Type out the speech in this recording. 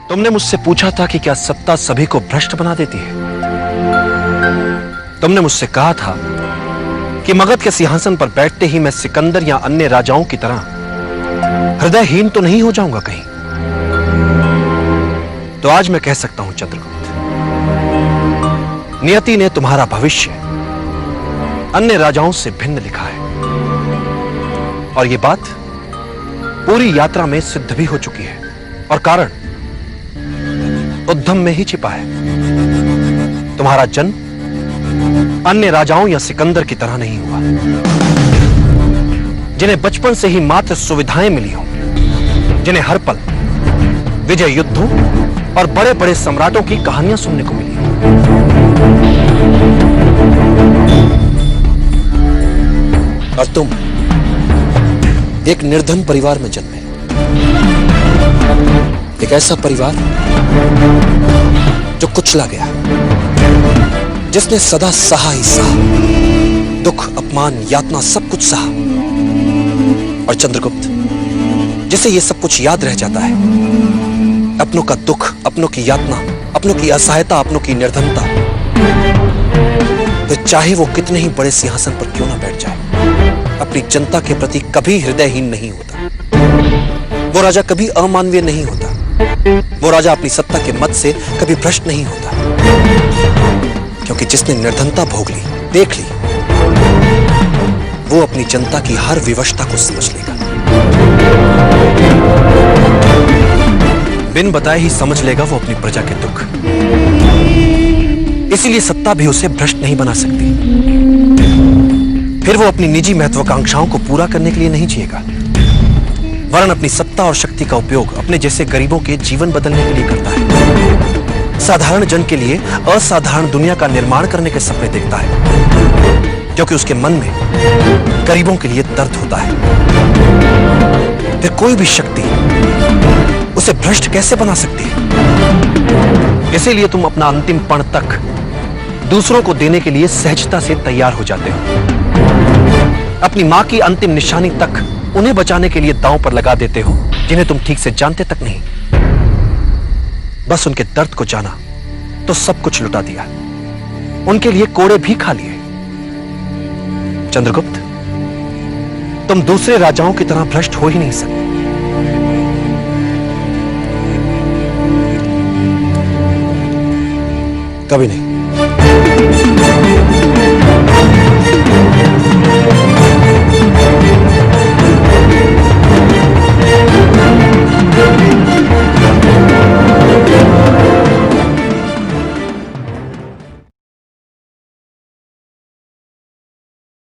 तुमने मुझसे पूछा था कि क्या सत्ता सभी को भ्रष्ट बना देती है। तुमने मुझसे कहा था कि मगध के सिंहासन पर बैठते ही मैं सिकंदर या अन्य राजाओं की तरह हृदयहीन तो नहीं हो जाऊंगा कहीं। तो आज मैं कह सकता हूं चंद्रगुप्त, नियति ने तुम्हारा भविष्य अन्य राजाओं से भिन्न लिखा है और यह बात पूरी यात्रा में सिद्ध भी हो चुकी है और कारण उद्यम में ही छिपा है। तुम्हारा जन्म अन्य राजाओं या सिकंदर की तरह नहीं हुआ, जिन्हें बचपन से ही मात्र सुविधाएं मिली हों, जिन्हें हर पल विजय युद्धों और बड़े बड़े सम्राटों की कहानियां सुनने को मिली। और तुम एक निर्धन परिवार में जन्मे, एक ऐसा परिवार जो कुचला गया, जिसने सदा सहा ही सहा, दुख अपमान यातना सब कुछ सहा। और चंद्रगुप्त, जिसे ये सब कुछ याद रह जाता है, अपनों का दुख, अपनों की यातना, अपनों की असहायता, अपनों की निर्धनता, तो चाहे वो कितने ही बड़े सिंहासन पर क्यों ना बैठ जाए, अपनी जनता के प्रति कभी हृदयहीन नहीं होता। वो राजा कभी अमानवीय नहीं होता। वो राजा अपनी सत्ता के मद से कभी भ्रष्ट नहीं होता, क्योंकि जिसने निर्धनता भोग ली, देख ली, वो अपनी जनता की हर विवशता को समझ लेगा, बिन बताए ही समझ लेगा वो अपनी प्रजा के दुख। इसीलिए सत्ता भी उसे भ्रष्ट नहीं बना सकती। फिर वो अपनी निजी महत्वाकांक्षाओं को पूरा करने के लिए नहीं जिएगा, वरन अपनी सत्ता और शक्ति का उपयोग अपने जैसे गरीबों के जीवन बदलने के लिए करता है। साधारण जन के लिए असाधारण दुनिया का निर्माण करने के सपने देखता है, क्योंकि उसके मन में गरीबों के लिए दर्द होता है। फिर कोई भी शक्ति उसे भ्रष्ट कैसे बना सकती है? इसीलिए तुम अपना अंतिम पण तक दूसरों को देने के लिए सहजता से तैयार हो जाते हो। अपनी मां की अंतिम निशानी तक उन्हें बचाने के लिए दांव पर लगा देते हो, जिन्हें तुम ठीक से जानते तक नहीं। बस उनके दर्द को जाना तो सब कुछ लुटा दिया, उनके लिए कोड़े भी खा लिए। चंद्रगुप्त, तुम दूसरे राजाओं की तरह भ्रष्ट हो ही नहीं सकते। कभी नहीं।